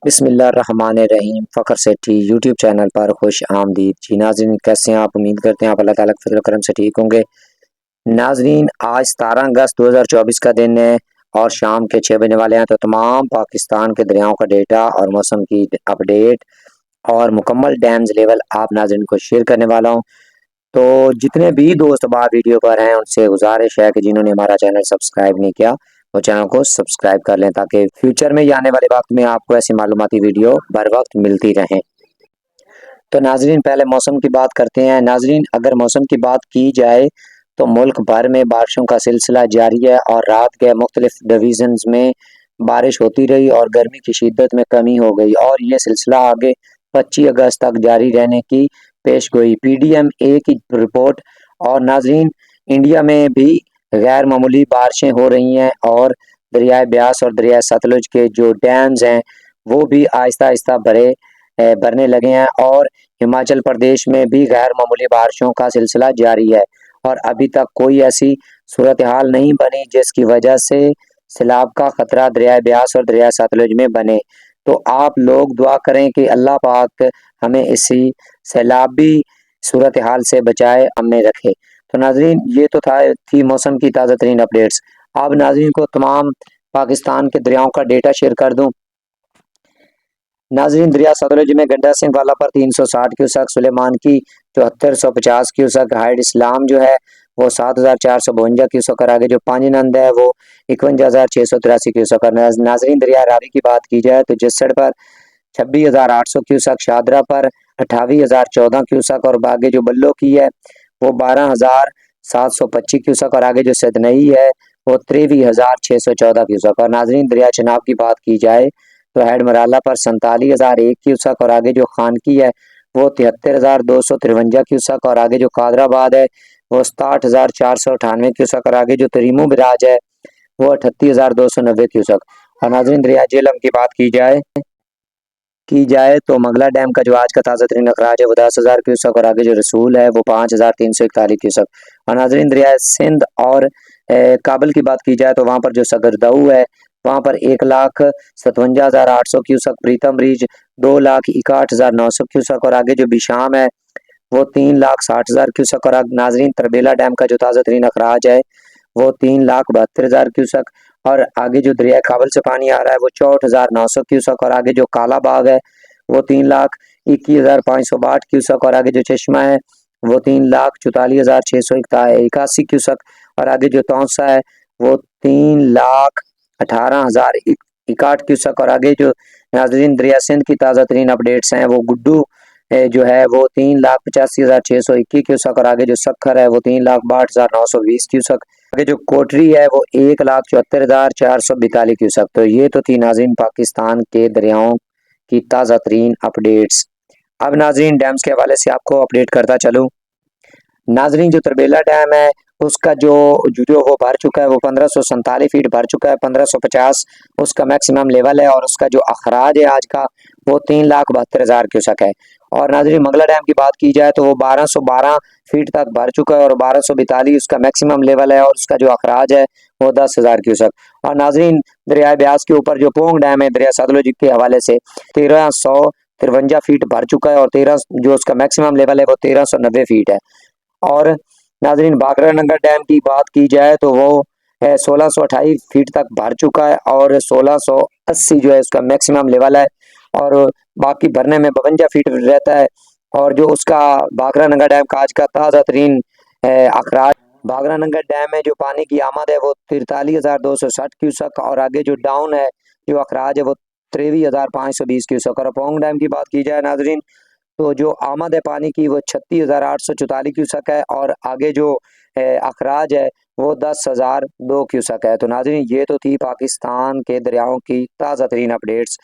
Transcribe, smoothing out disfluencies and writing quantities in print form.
बिस्मिल्लाहिर्रहमानिर्रहीम। फ़ख्र सेठी YouTube channel पर खुश आमदीद। जी नाज़रीन, कैसे हैं आप? उम्मीद करते हैं आप अल्लाह ताला के फज़ल करम से ठीक होंगे। नाज़रीन, आज 17 अगस्त 2024 का दिन है और शाम के 6 बजने वाले हैं। तो तमाम पाकिस्तान के दरियाओं का डेटा और मौसम की अपडेट और मुकम्मल डैम्स लेवल आप नाज़रीन को शेयर करने वाला हूँ। तो जितने भी दोस्त अब वीडियो पर हैं उनसे गुजारिश है कि जिन्होंने हमारा चैनल सब्सक्राइब नहीं किया वो चैनल को सब्सक्राइब कर लें, ताकि फ्यूचर में या आने वाले वक्त में आपको ऐसी मालूमाती वीडियो बर वक्त मिलती रहें। तो नाजरीन, पहले मौसम की बात करते हैं। नाजरीन, अगर मौसम की बात की जाए तो मुल्क भर में बारिशों का सिलसिला जारी है और रात के मुख्तलिफ डिवीजन्स में बारिश होती रही और गर्मी की शिद्दत में कमी हो गई और ये सिलसिला आगे 25 अगस्त तक जारी रहने की पेश गोई PDMA की रिपोर्ट। और नाजरीन, इंडिया में भी गैर मामूली बारिशें हो रही हैं और दरियाए ब्यास और दरियाए सतलुज के जो डैम्स हैं वो भी आहिस्ता आहिस्ता भरने लगे हैं और हिमाचल प्रदेश में भी गैर मामूली बारिशों का सिलसिला जारी है और अभी तक कोई ऐसी सूरत हाल नहीं बनी जिसकी वजह से सैलाब का खतरा दरियाए ब्यास और दरियाए सतलुज में बने। तो आप लोग दुआ करें कि अल्लाह पाक हमें इसी सैलाबी सूरत हाल से बचाए, हमें रखे। तो नाजरीन, ये तो थी मौसम की ताज़ा तरीन अपडेट्स। अब नाजरीन को तमाम पाकिस्तान के दरियाओं का डेटा शेयर कर दूं। नाजरीन, दरिया सतलुज में गंडा सिंह वाला पर 360 क्यूसेक, सुलेमान की 7450 क्यूसेक, हाइड इस्लाम जो है वो 7452 क्यूसेक और आगे जो पांजीनंद है वो 51,683 क्यूसेक। और नाजरीन, दरिया रावी की बात की जाए तो जसड़ पर 26,800 क्यूसेक, शादरा पर 28,014 क्यूसेक और आगे जो बल्लो की है वो 12,725 क्यूसेक और आगे जो सदनई है वो 23,614 क्यूसेक। और नाजरीन, दरिया चनाब की बात की जाए तो हेड मराला पर 47,001 क्यूसेक और आगे जो खानकी है वो 73,253 क्यूसेक और आगे जो कादराबाद है वो 67,498 क्यूसेक और आगे जो तरीमू बिराज है वो 38,290 क्यूसेक। और नाजरीन, दरिया जेलम की बात की जाए तो मंगला डैम का जो आज का ताज़ा तरीन अखराज है वो 10,000 क्यूसेक और आगे जो रसूल है वो 5,341 क्यूसेक। और नाजरीन, दरिया सिंध और काबल की बात की जाए तो वहाँ पर जो सगरदाऊ है वहाँ पर 1,57,800 क्यूसेक, प्रीतम ब्रिज 2,61,900 क्यूसेक और आगे जो बिशाम है वो 3,60,000 क्यूसेक। और नाजरीन, तरबेला डैम का जो ताज़ा तरीन अखराज है वो 3,72,000 क्यूसेक और आगे जो दरिया काबल से पानी आ रहा है वो 64,900 क्यूसेक और आगे जो काला बाग है वो 3,21,562 क्यूसेक और आगे जो चश्मा है वो 3,44,681 क्यूसेक और आगे जो तौसा है वो 3,18,061 क्यूसेक और आगे जो नाजरीन दरिया सिंध की ताज़ा तरीन अपडेट्स हैं वो गुड्डू जो है वो 3,85,621 क्यूसेक और आगे जो सखर है वो 3,62,920 क्यूसेक, आगे जो कोटरी है वो 1,74,442 क्यूसेक। तो ये तो थी नाजरीन पाकिस्तान के दरियाओं की ताज़ा तरीन अपडेट्स। अब नाजरीन, डैम्स के हवाले से आपको अपडेट करता चलूँ। नाजरीन, जो तरबेला डैम है उसका जो जो वो भर चुका है वो 1547 फीट भर चुका है, 1550 उसका मैक्सिमम लेवल है और उसका जो अखराज है आज का वो 3,72,000 क्यूसेक है। और नाजरीन, मंगला डैम की बात की जाए तो वो 1212 फीट तक भर चुका है और 1242 उसका मैक्सिमम लेवल है और उसका जो अखराज है वो 10,000 क्यूसेक। और नाजरीन, दरिया ब्यास के ऊपर जो पोंग डैम है दरिया सतलुज के हवाले से 1,353 फीट भर चुका है और 13 जो उसका मैक्सिमम लेवल है वो 1,390 फीट है। और नाजरीन, बागरा नंगर डैम की बात की जाए तो वो है 1,628 फीट तक भर चुका है और 1,680 जो है उसका मैक्सिमम लेवल है और बाकी भरने में 52 फीट रहता है। और जो उसका बागरा नंगर डैम का आज का ताज़ा तरीन अखराज, बागरा नंगर डैम में जो पानी की आमद है वो 43,260 क्यूसेक और आगे जो डाउन है जो अखराज है वो 23,520 क्यूसेक। और पोंग डैम की बात की जाए नाजरीन तो जो आमद है पानी की वो 36,844 क्यूसेक है और आगे जो अखराज है वो 10,002 क्यूसेक है। तो नाजरीन, ये तो थी पाकिस्तान के दरियाओं की ताज़ा तरीन अपडेट्स।